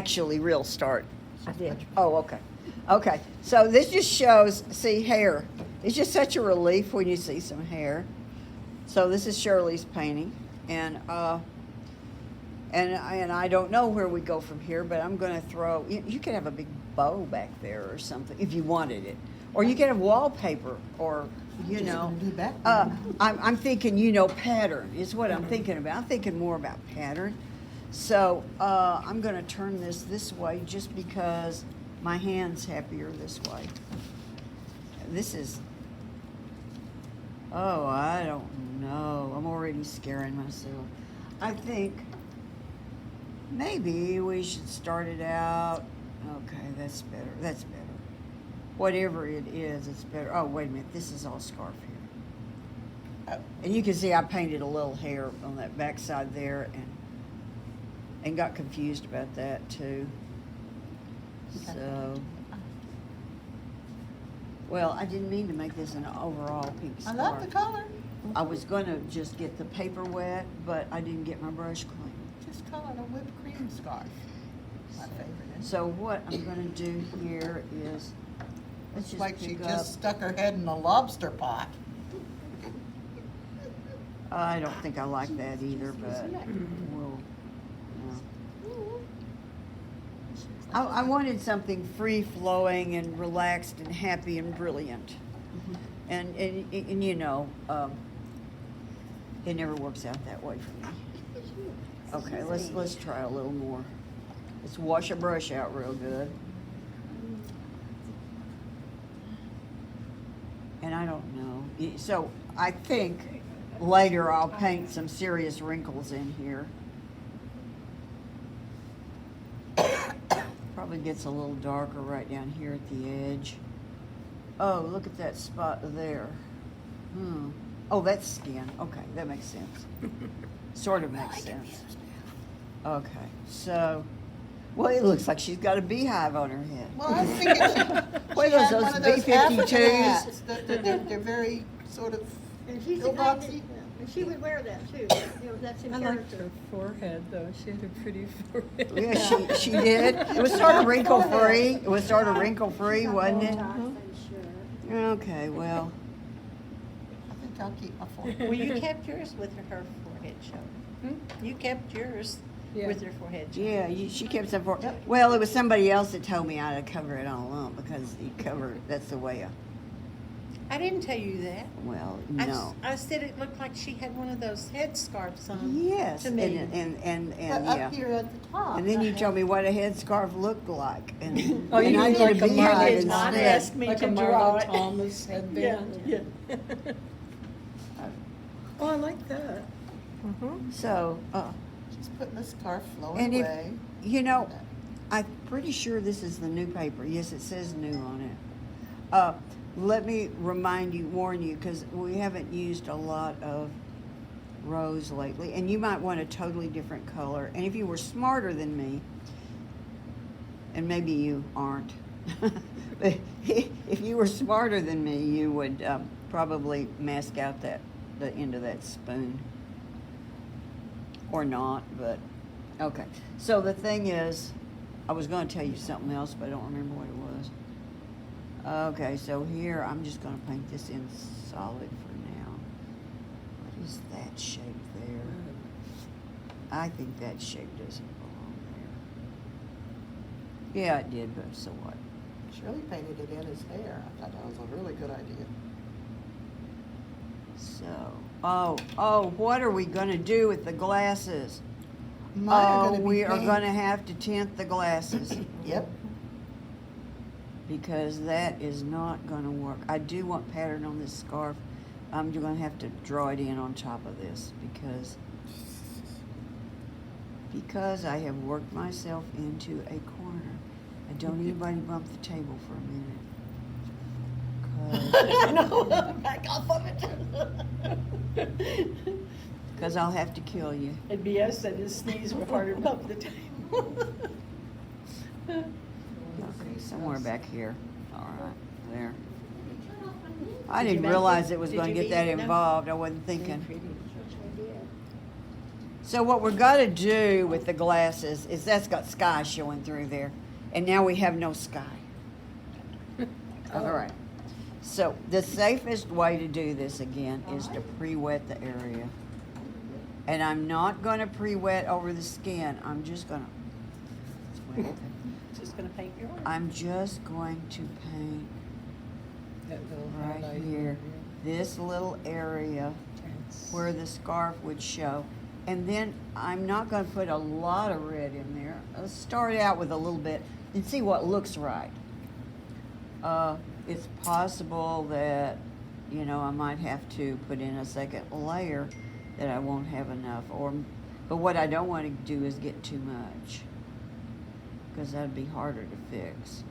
actually real start? I did. Oh, okay. Okay, so this just shows, see, hair. It's just such a relief when you see some hair. So this is Shirley's painting, and I don't know where we go from here, but I'm going to throw. You could have a big bow back there or something if you wanted it, or you could have wallpaper, or you Just know. gonna do back. I'm thinking, pattern is what I'm thinking about. I'm thinking more about pattern. So I'm going to turn this way just because my hand's happier this way. This is. Oh, I don't know. I'm already scaring myself. I think maybe we should start it out. Okay, that's better. That's better. Whatever it is, it's better. Oh, wait a minute. This is all scarf here. And you can see I painted a little hair on that back side there and got confused about that too. So, well, I didn't mean to make this an overall pink I scarf. love the color. I was gonna just get the paper wet, but I didn't get my brush clean. Just call it a whipped cream scarf. My favorite. So what I'm gonna do here is, let's It's just like she pick up. just stuck her head in a lobster pot. I don't think I like that either, but we'll, I wanted something free-flowing and relaxed and happy and brilliant. And it never works out that way for me. Okay, let's try a little more. Let's wash a brush out real good. And I don't know. So I think later I'll paint some serious wrinkles in here. Probably gets a little darker right down here at the edge. Oh, look at that spot there. Oh, that's skin. Okay, that makes sense. Sort of makes sense. Okay, so, well, it looks like she's got a beehive on her head. Well, I was thinking she What had are one those of those African B-52s? hats. They're very sort of And she's pillboxy. and she would wear that too. That's in I liked her character. forehead, though. She had a pretty forehead. Yeah, she did. It was sort of wrinkle-free. It was sort of wrinkle-free, wasn't it? Okay, well, I think I'll keep my forehead. Well, you kept yours with her forehead showing. You kept yours Yeah. with her forehead showing. yeah, she kept some for, well, it was somebody else that told me I had to cover it all up because that's the way I didn't tell you that. well, I no. I said it looked like she had one of those headscarves on. Yes, to and, me. and But yeah. up here at the top. And then you told me what a headscarf looked like, and, Oh, you and I mean did like a a beehive Margot did not instead. ask me Like to a draw Margot it. Thomas Yeah, headband. yeah. Oh, I like that. So, She's putting the scarf flowing and if, away. I'm pretty sure this is the new paper. Yes, it says new on it. Let me warn you, because we haven't used a lot of rose lately, and you might want a totally different color. And if you were smarter than me, and maybe you aren't, but if you were smarter than me, you would probably mask out the end of that spoon. Or not, but okay. So the thing is, I was going to tell you something else, but I don't remember what it was. Okay, so here I'm just going to paint this in solid for now. What is that shape there? I think that shape doesn't belong there. Yeah, it did, but so what? Shirley painted it in his hair. I thought that was a really good idea. So, what are we going to do with the glasses? Mine are gonna be we are pink. going to have to tint the glasses. Yep. Because that is not going to work. I do want pattern on this scarf. I'm going to have to draw it in on top of this because I have worked myself into a corner. And don't anybody bump the table for a minute. I know. Back off of it. Because I'll have to kill you. It'd be us that his sneeze were harder above the table. Okay, somewhere back here. All right, there. I Did you didn't make realize it? it was Did going you to get beat that it? No? involved. I wasn't thinking. So what we're gonna do with the glasses is that's got sky showing through there, and now we have no sky. All right. So the safest way to do this again is to pre-wet the area. And I'm not gonna pre-wet over the skin. I'm just gonna. Just gonna paint your arm. I'm just going to paint That little right highlight here, this little area where the scarf would show. And then I'm not gonna put a lot of red in there. Let's start out with a little bit and see what looks right. It's possible that, you know, I might have to put in a second layer that I won't have enough, but what I don't wanna do is get too much, because that'd be harder to fix.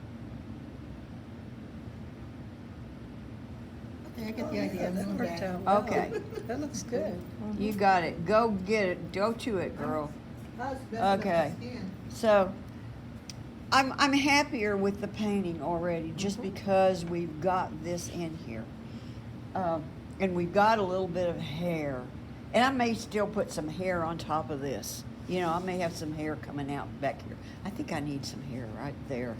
Okay, I get the idea. That Move worked back. out well. Okay. That looks good. You got it. Go get it. Go to it, girl. I was messing up the Okay. skin. So, I'm happier with the painting already, just because we've got this in here, and we've got a little bit of hair, and I may still put some hair on top of this. You know, I may have some hair coming out back here. I think I need some hair right there,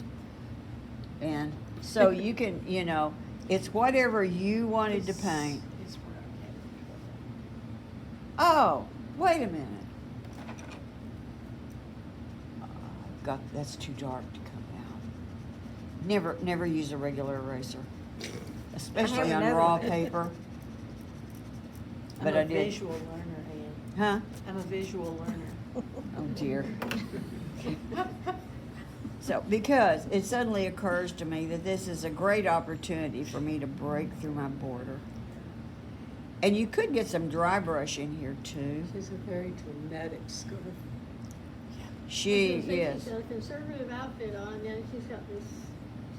and so you can, you know, it's whatever you wanted to paint. Is where Oh, wait a minute. That's too dark to come out. Never use a regular eraser, especially on raw paper. I'm But a I did. visual learner, Ann. Huh? I'm a visual learner. Oh dear. So, because it suddenly occurs to me that this is a great opportunity for me to break through my border. And you could get some dry brush in here too. She's a very dramatic scarf. She I was gonna say, is. She's got a conservative outfit on, and then she's got this,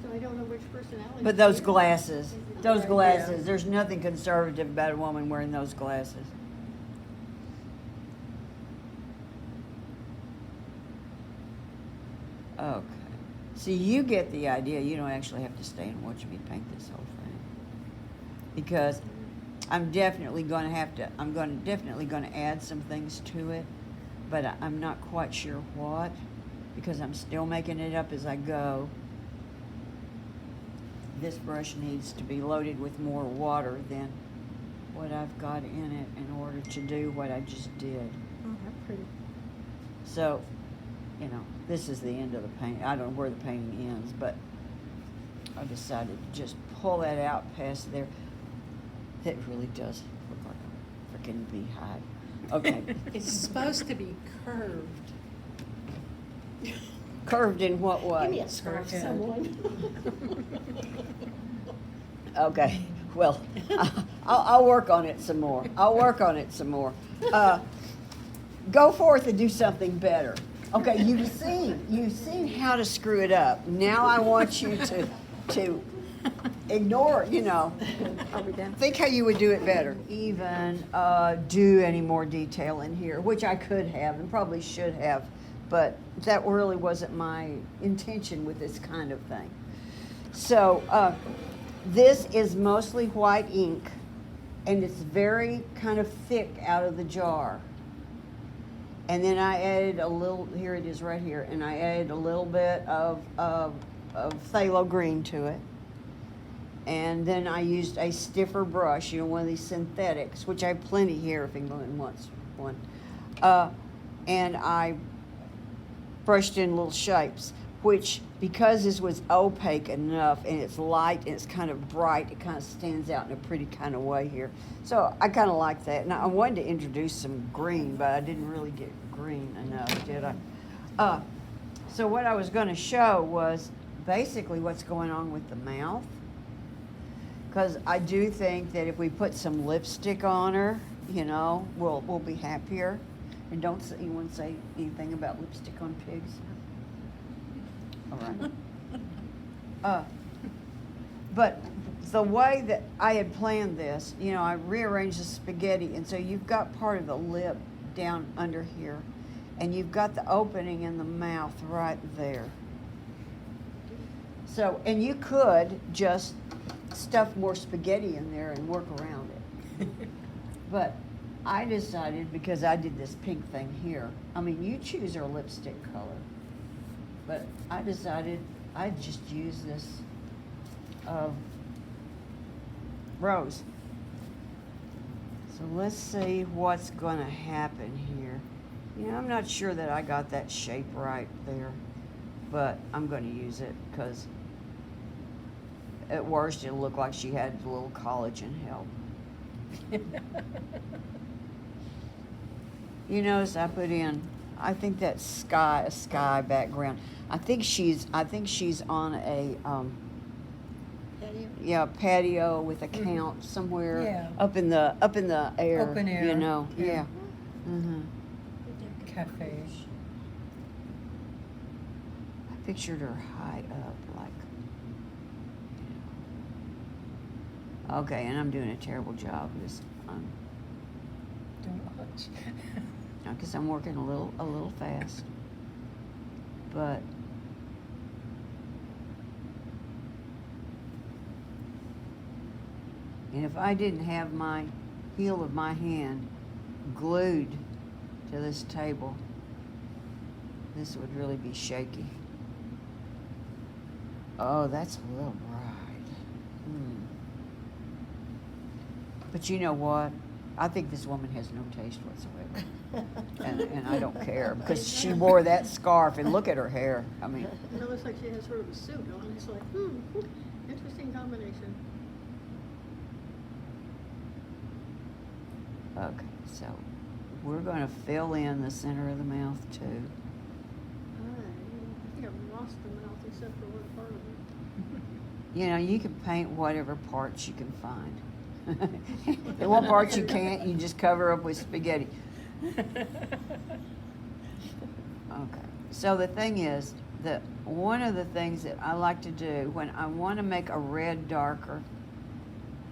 so I don't know which personality. But those she is. glasses, there's nothing conservative about a woman wearing those glasses. Okay. See, you get the idea. You don't actually have to stay and watch me paint this whole thing. Because I'm definitely gonna add some things to it, but I'm not quite sure what, because I'm still making it up as I go. This brush needs to be loaded with more water than what I've got in it in order to do what I just did. Oh, how pretty. So, you know, this is the end of the paint. I don't know where the painting ends, but I decided to just pull that out past there. It really does look like a freaking beehive. Okay. It's supposed to be curved. Curved in what way? Give me a scarf, Yeah. someone. Okay, well, I'll work on it some more. Go forth and do something better. Okay, you've seen how to screw it up. Now I want you to ignore, you know, Are we done? think how you would do it better. Even do any more detail in here, which I could have and probably should have, but that really wasn't my intention with this kind of thing. So this is mostly white ink, and it's very kind of thick out of the jar. And then I added a little, here it is right here, and I added a little bit of phthalo green to it. And then I used a stiffer brush, you know, one of these synthetics, which I have plenty here if anyone wants one. And I brushed in little shapes, which, because this was opaque enough and it's light and it's kind of bright, it kind of stands out in a pretty kind of way here. So I kind of like that. Now I wanted to introduce some green, but I didn't really get green enough, did I? So what I was going to show was basically what's going on with the mouth. Because I do think that if we put some lipstick on her, you know, we'll be happier. And don't anyone say anything about lipstick on pigs. All right. But the way that I had planned this, you know, I rearranged the spaghetti, and so you've got part of the lip down under here, and you've got the opening in the mouth right there. So, and you could just stuff more spaghetti in there and work around it. But I decided, because I did this pink thing here, I mean, you choose your lipstick color, but I decided I'd just use this rose. So let's see what's gonna happen here. You know, I'm not sure that I got that shape right there, but I'm gonna use it, because at worst it'll look like she had a little collagen help. You notice I put in, I think that's a sky background. I think she's on a Patio? yeah, patio with a couch somewhere Yeah. up in the air. Open air, You know, yeah. yeah. Mm-hmm. Cafe. I pictured her high up, like. You know. Okay, and I'm doing a terrible job because Don't watch. I'm working a little fast, but. And if I didn't have my heel of my hand glued to this table, this would really be shaky. Oh, that's a little bright. But you know what? I think this woman has no taste whatsoever. And I don't care, because she wore that scarf, and look at her hair. I mean, It looks like she has sort of a suit on. It's like, interesting combination. okay, so we're going to fill in the center of the mouth too. I think I've lost the mouth except for one part of it. You know, you can paint whatever parts you can find. The one part you can't, you just cover up with spaghetti. Okay. So the thing is that one of the things that I like to do when I want to make a red darker,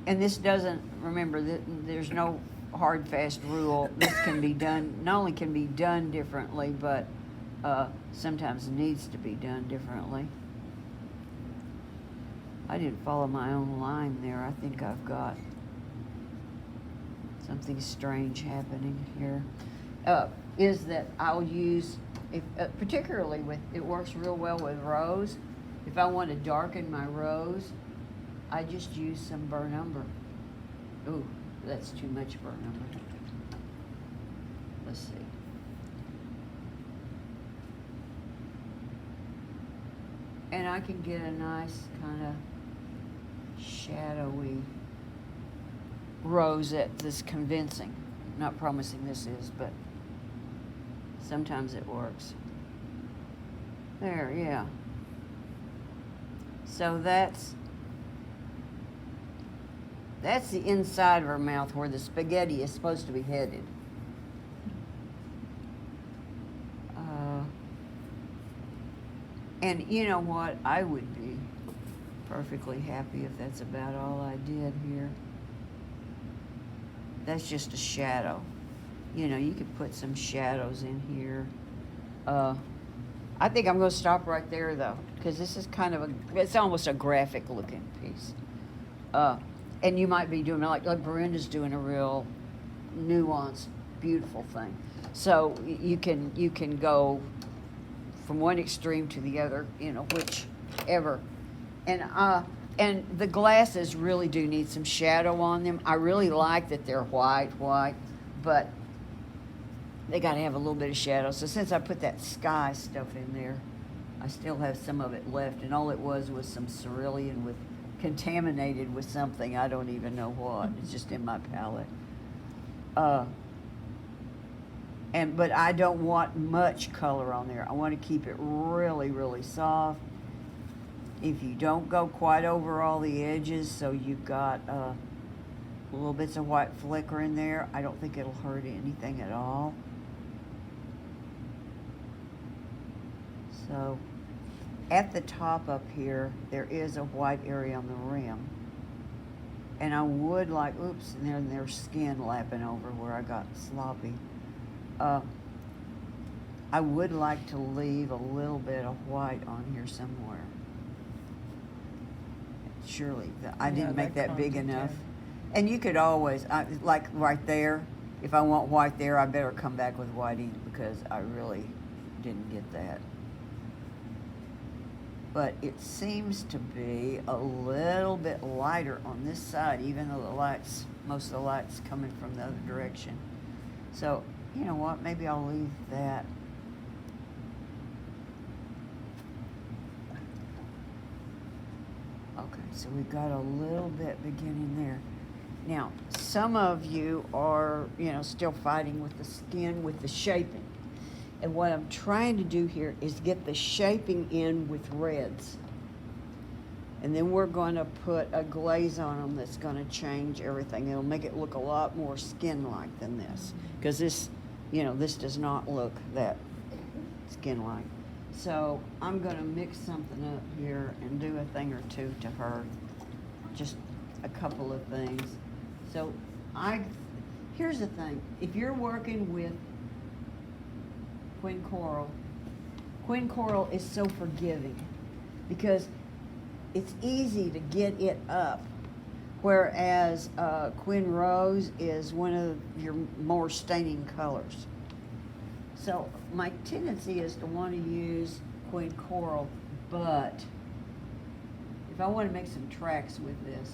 and this doesn't, remember that there's no hard fast rule. This can be done, not only can be done differently, but sometimes needs to be done differently. I didn't follow my own line there. I think I've got something strange happening here. Is that I'll use, if, particularly with, it works real well with rose. If I want to darken my rose, I just use some burnt umber. Ooh, that's too much burnt umber. Let's see. And I can get a nice kind of shadowy rose that's convincing. Not promising this is, but sometimes it works. There, yeah. So that's the inside of her mouth where the spaghetti is supposed to be headed. And you know what? I would be perfectly happy if that's about all I did here. That's just a shadow. You know, you could put some shadows in here. I think I'm going to stop right there, though, because this is kind of it's almost a graphic looking piece. And you might be doing, like Berenda's doing a real nuanced, beautiful thing. So you can go from one extreme to the other, you know, whichever. And the glasses really do need some shadow on them. I really like that they're white, but they got to have a little bit of shadow. So since I put that sky stuff in there, I still have some of it left. And all it was some cerulean contaminated with something. I don't even know what. It's just in my palette. But I don't want much color on there. I want to keep it really, really soft. If you don't go quite over all the edges, so you've got little bits of white flicker in there, I don't think it'll hurt anything at all. So at the top up here, there is a white area on the rim. And I would like, oops, and then there's skin lapping over where I got sloppy. I would like to leave a little bit of white on here somewhere. Surely, I didn't make that big enough. And you could always, like right there, if I want white there, I better come back with white ink because I really didn't get that. But it seems to be a little bit lighter on this side, even though most of the light's coming from the other direction. So, you know what, maybe I'll leave that. Okay, so we've got a little bit beginning there. Now, some of you are, still fighting with the skin, with the shaping. And what I'm trying to do here is get the shaping in with reds. And then we're going to put a glaze on them that's going to change everything. It'll make it look a lot more skin-like than this. Because this, this does not look that skin-like. So I'm going to mix something up here and do a thing or two to her. Just a couple of things. So here's the thing. If you're working with Quinn Coral is so forgiving because it's easy to get it up, whereas Quinn Rose is one of your more staining colors. So my tendency is to want to use Quinn Coral, but if I want to make some tracks with this,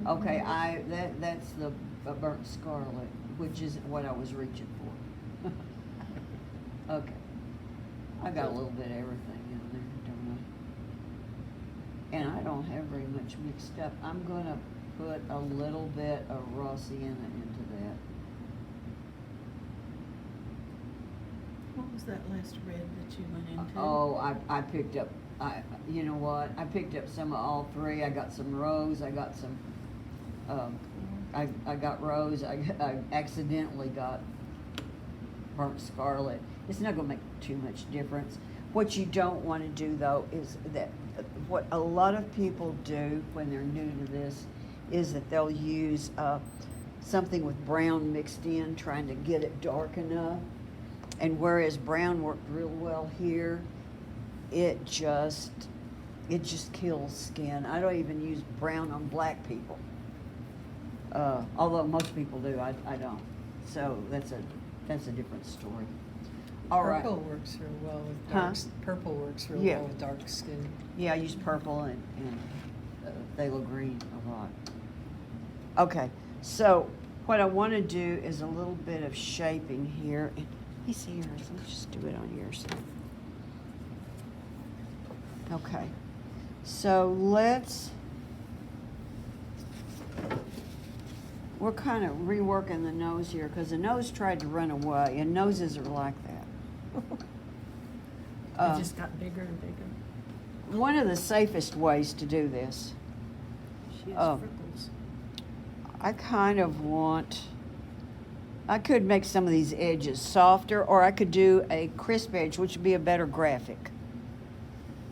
okay, that's the burnt scarlet, which isn't what I was reaching for. Okay, I got a little bit of everything in there, don't I? And I don't have very much mixed up. I'm gonna put a little bit of raw sienna into that. What was that last red that you went into? Oh, I picked up, you know what? I picked up some of all three. I got some rose, I got some, I got rose, I accidentally got burnt scarlet. It's not gonna make too much difference. What you don't wanna do though is that, what a lot of people do when they're new to this is that they'll use something with brown mixed in, trying to get it dark enough. And whereas brown worked real well here, it just kills skin. I don't even use brown on black people. Although most people do, I don't. So that's a different story. All right. Purple works real well with Huh? dark. Purple works real Yeah. well with dark skin. Yeah, I use purple and phthalo green a lot. Okay, so what I want to do is a little bit of shaping here. And let me see yours. Let's just do it on yours. Okay, so we're kind of reworking the nose here because the nose tried to run away, and noses are like that. It just got bigger and bigger. One of the safest ways to do this, She has Oh. freckles. I could make some of these edges softer, or I could do a crisp edge, which would be a better graphic.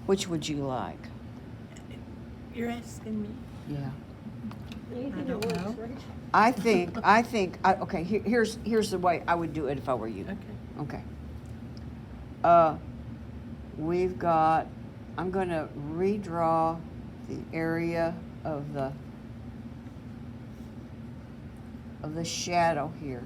Which would you like? You're asking me? Yeah. Anything I that don't works, know. right? Okay, here's the way I would do it if I were you. Okay. Okay. I'm gonna redraw the area of the shadow here.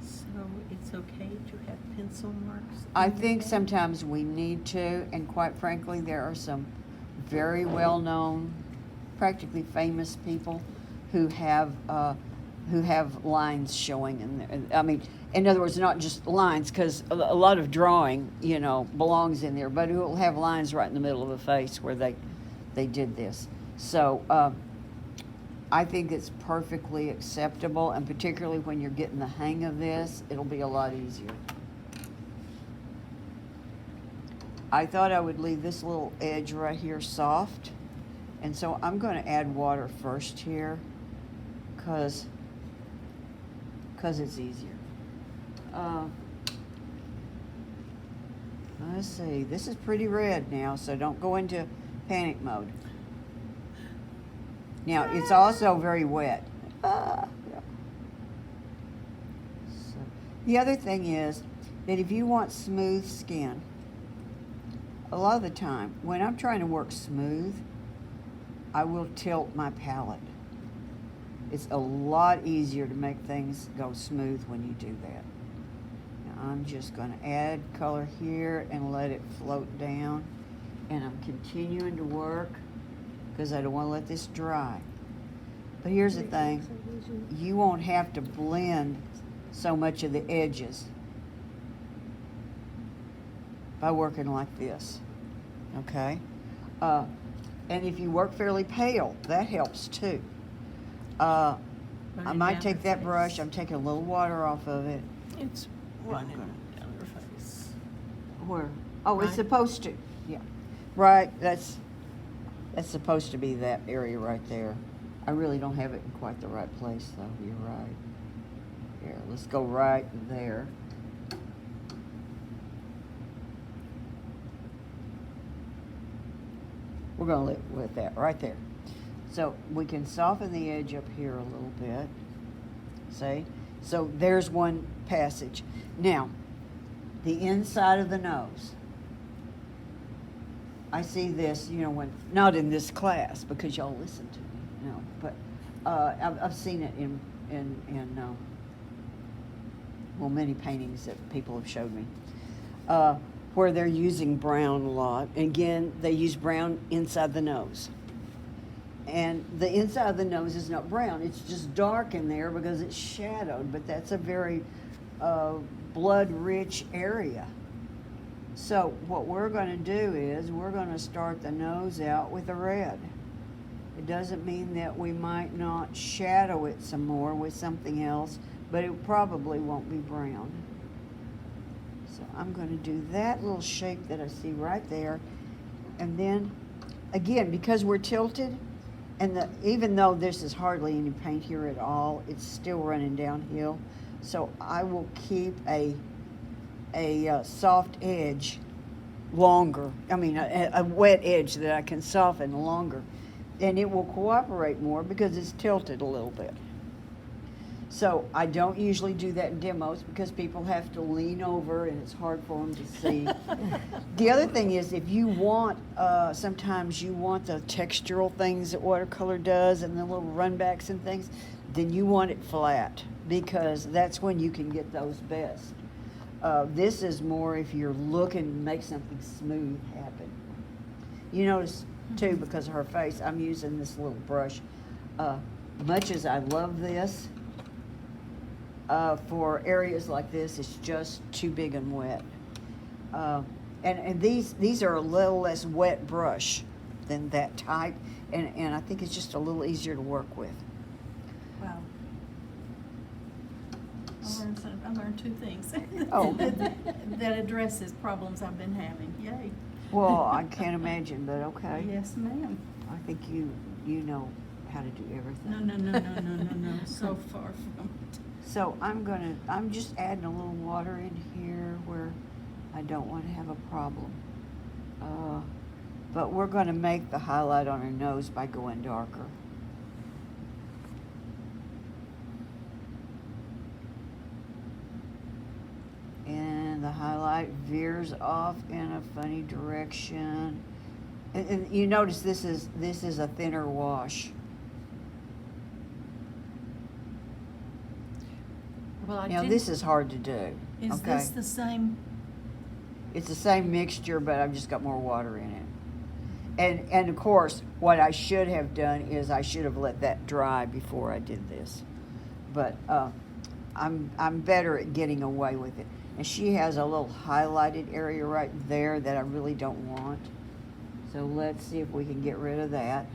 So it's okay to have pencil marks? I in think there? sometimes we need to, and quite frankly, there are some very well-known, practically famous people who have lines showing in there. I mean, in other words, not just lines, because a lot of drawing, belongs in there, but who will have lines right in the middle of the face where they did this. So I think it's perfectly acceptable, and particularly when you're getting the hang of this, it'll be a lot easier. I thought I would leave this little edge right here soft, and so I'm going to add water first here, because it's easier. Let's see, this is pretty red now, so don't go into panic mode. Now, it's also very wet. Yeah. So, the other thing is that if you want smooth skin, a lot of the time, when I'm trying to work smooth, I will tilt my palette. It's a lot easier to make things go smooth when you do that. Now I'm just going to add color here and let it float down. And I'm continuing to work because I don't want to let this dry. But here's the thing, you won't have to blend so much of the edges by working like this, okay? And if you work fairly pale, that helps too. I Running might down take her that face. brush, I'm taking a little water off of it. It's running down her face. Where? Oh, it's Right. supposed to, yeah. Right, that's supposed to be that area right there. I really don't have it in quite the right place though, you're right. Here, let's go right there. We're gonna let that right there. So we can soften the edge up here a little bit. See? So there's one passage. Now, the inside of the nose. I see this, you know, when not in this class because y'all listen to me, no, but I've seen it in well, many paintings that people have showed me, where they're using brown a lot. Again, they use brown inside the nose. And the inside of the nose is not brown. It's just dark in there because it's shadowed, but that's a very blood-rich area. So what we're going to do is we're going to start the nose out with a red. It doesn't mean that we might not shadow it some more with something else, but it probably won't be brown. So I'm going to do that little shape that I see right there. And then, again, because we're tilted, and even though this is hardly any paint here at all, it's still running downhill. So I will keep a soft edge longer. I mean, a wet edge that I can soften longer. And it will cooperate more because it's tilted a little bit. So I don't usually do that in demos because people have to lean over and it's hard for them to see. The other thing is if you want, sometimes you want the textural things that watercolor does and the little runbacks and things, then you want it flat because that's when you can get those best. This is more if you're looking to make something smooth happen. You notice too, because of her face, I'm using this little brush. Much as I love this, for areas like this, it's just too big and wet. And these are a little less wet brush than that type, and I think it's just a little easier to work with. Wow. I learned two things. Oh. That addresses problems I've been having. Yay. Well, I can't imagine, but okay. Yes, ma'am. I think you know how to do everything. No. So far from it. So I'm just adding a little water in here where I don't want to have a problem. But we're going to make the highlight on her nose by going darker. And the highlight veers off in a funny direction. And you notice this is a thinner wash. Well, Now this is hard to do. Is okay? this the same? It's the same mixture, but I've just got more water in it. And of course, what I should have done is I should have let that dry before I did this. But I'm better at getting away with it. And she has a little highlighted area right there that I really don't want. So let's see if we can get rid of that.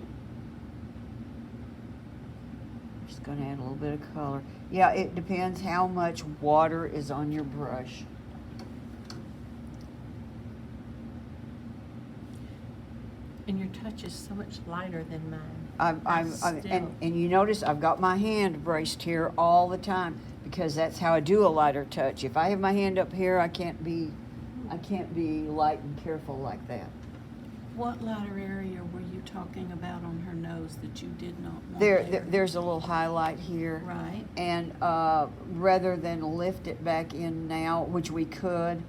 Just going to add a little bit of color. Yeah, it depends how much water is on your brush. And your touch is so much lighter than mine. And you notice I've got my hand braced here all the time because that's how I do a lighter touch. If I have my hand up here, I can't be light and careful like that. What lighter area were you talking about on her nose that you did not want There's a little highlight here. Right. And rather than lift it back in now, which we could,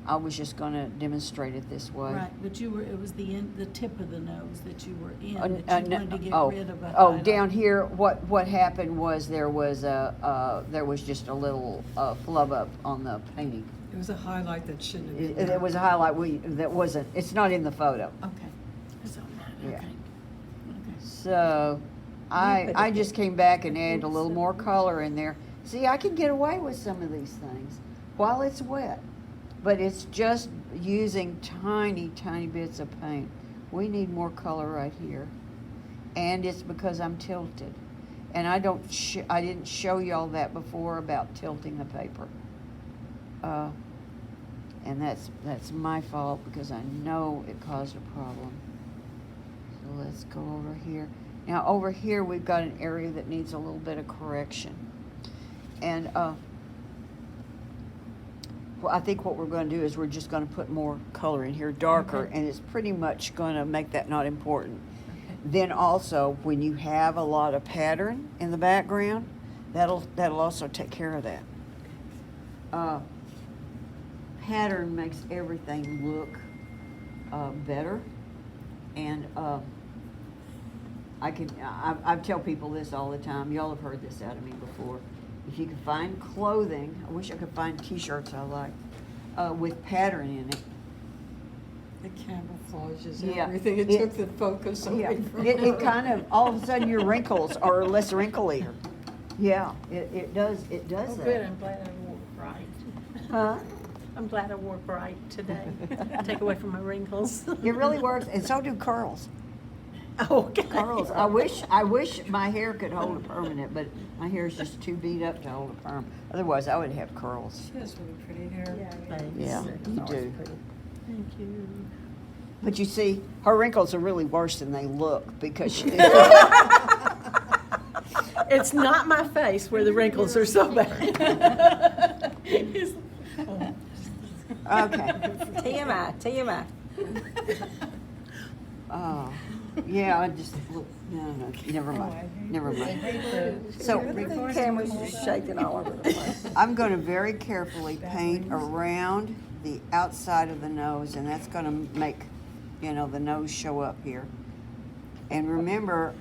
I was just gonna demonstrate it this way. Right, but it was the tip of the nose that you were in, Uh, that you no- wanted to get oh, rid of a Oh, highlight. down here, what happened was there was just a little flub up on the painting. It was a highlight that shouldn't have been It there. was a highlight that wasn't, it's not in the photo. Okay, that's all right, Yeah. okay. Okay. So, I just came back and added a little more color in there. See, I can get away with some of these things while it's wet, but it's just using tiny, tiny bits of paint. We need more color right here, and it's because I'm tilted. And I didn't show y'all that before about tilting the paper. And that's my fault because I know it caused a problem. So let's go over here. Now over here we've got an area that needs a little bit of correction. And well, I think what we're going to do is we're just going to put more color in here, darker, Okay. and it's pretty much going to make that not important. Then also, when you have a lot of pattern in the background, that'll also take care of that. Pattern makes everything look better, and I tell people this all the time. Y'all have heard this out of me before. If you can find clothing, I wish I could find T-shirts I like with pattern in it. It camouflages Yeah. everything. It took the focus away Yeah, from it kind of, all of a sudden your wrinkles are less wrinklier. Yeah, it does Oh, that. good, I'm glad I wore bright. Huh? I'm glad I wore bright today. Take away from my wrinkles. It really works, and so do curls. Oh, okay. Curls. I wish my hair could hold a permanent, but my hair is just too beat up to hold a perm. Otherwise, I would have curls. She has really pretty hair. Yeah, Thanks. Yeah, you Always do. pretty. Thank you. But you see, her wrinkles are really worse than they look because she. It's not my face where the wrinkles are so bad. Okay. TMI. Oh, yeah, I just look. No, never mind. Never mind. So. The camera's just shaking all over the place. I'm going to very carefully paint around the outside of the nose, and that's going to make, the nose show up here. And remember,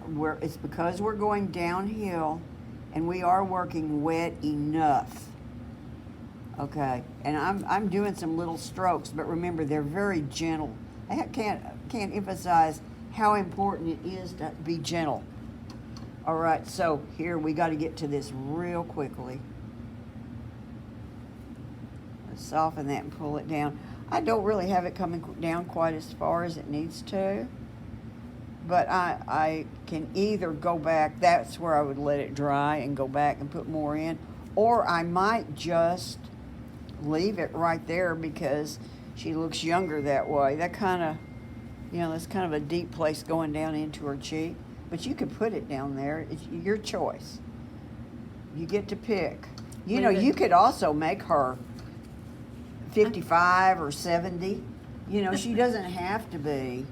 it's because we're going downhill, and we are working wet enough. Okay, and I'm doing some little strokes, but remember, they're very gentle. I can't emphasize how important it is to be gentle. All right, so here we got to get to this real quickly. Let's soften that and pull it down. I don't really have it coming down quite as far as it needs to, but I can either go back, that's where I would let it dry and go back and put more in, or I might just leave it right there because she looks younger that way. That kind of, that's kind of a deep place going down into her cheek. But you could put it down there. It's your choice. You get to pick. You could also make her 55 or 70. She doesn't have to be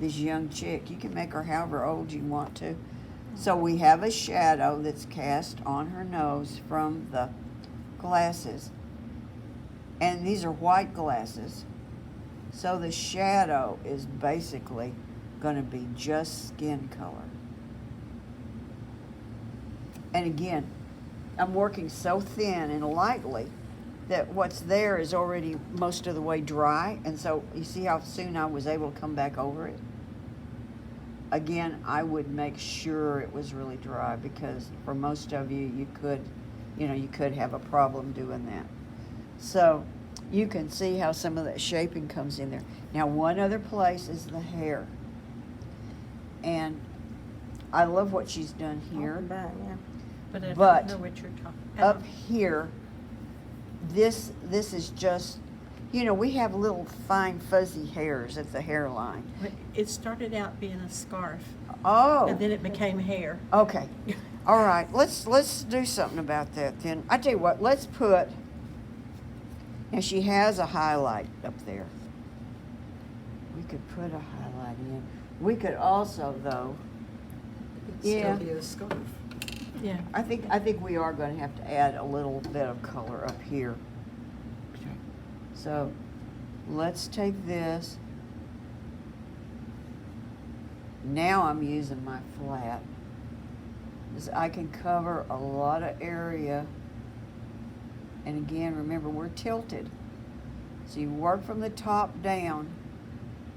this young chick. You can make her however old you want to. So we have a shadow that's cast on her nose from the glasses. And these are white glasses. So the shadow is basically going to be just skin color. And again, I'm working so thin and lightly that what's there is already most of the way dry. And so you see how soon I was able to come back over it? Again, I would make sure it was really dry because for most of you, you could have a problem doing that. So you can see how some of that shaping comes in there. Now, one other place is the hair. And I love what she's done here. But I But don't know what you're talking Up here, this is just, we have little fine fuzzy hairs at the hairline. It started out being a scarf, Oh, and then it became hair. okay. All right, let's do something about that then. I tell you what, let's put, now she has a highlight up there. We could put a highlight in. We could also, though, It'd Yeah. still be a scarf. Yeah. I think we are going to have to add a little bit of color up here. So let's take this. Now I'm using my flat. 'Cause I can cover a lot of area. And again, remember, we're tilted. So you work from the top down,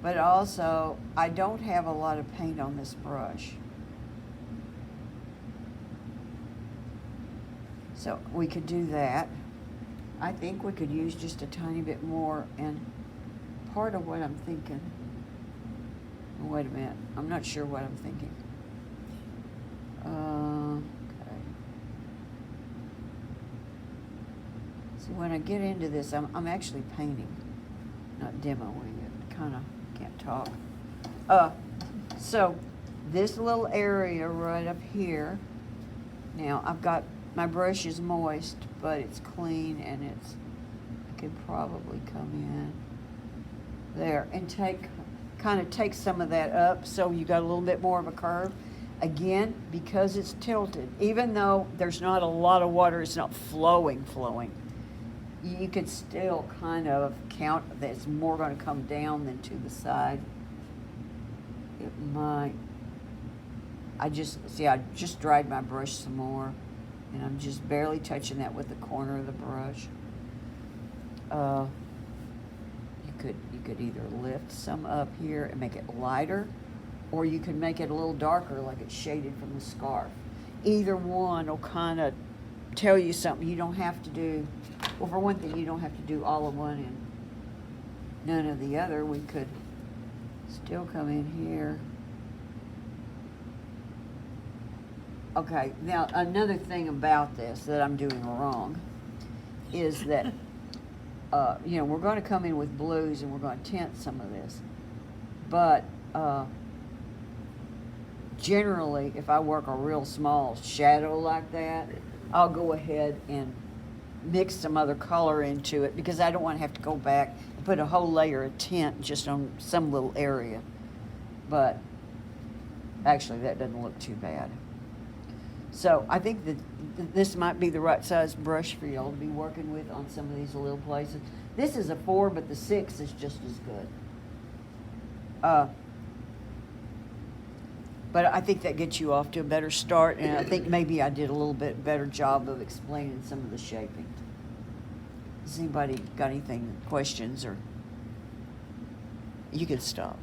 but also I don't have a lot of paint on this brush. So we could do that. I think we could use just a tiny bit more, and part of what I'm thinking, wait a minute, I'm not sure what I'm thinking. Okay. See, when I get into this, I'm actually painting, not demoing it. Kind of can't talk. So this little area right up here. Now I've got my brush is moist, but it's clean, and I could probably come in there and kind of take some of that up, so you got a little bit more of a curve. Again, because it's tilted, even though there's not a lot of water, it's not flowing, you could still kind of count that it's more going to come down than to the side. It might. I just dried my brush some more, and I'm just barely touching that with the corner of the brush. You could either lift some up here and make it lighter, or you could make it a little darker, like it's shaded from the scarf. Either one will kind of tell you something. You don't have to do, well, for one thing, you don't have to do all of one and none of the other. We could still come in here. Okay, now another thing about this that I'm doing wrong is that, we're going to come in with blues and we're going to tint some of this. But generally, if I work a real small shadow like that, I'll go ahead and mix some other color into it, because I don't want to have to go back and put a whole layer of tint just on some little area. But actually, that doesn't look too bad. So I think that this might be the right size brush for y'all to be working with on some of these little places. This is a 4, but the 6 is just as good. But I think that gets you off to a better start, and I think maybe I did a little bit better job of explaining some of the shaping. Has anybody got anything, questions, or you can stop?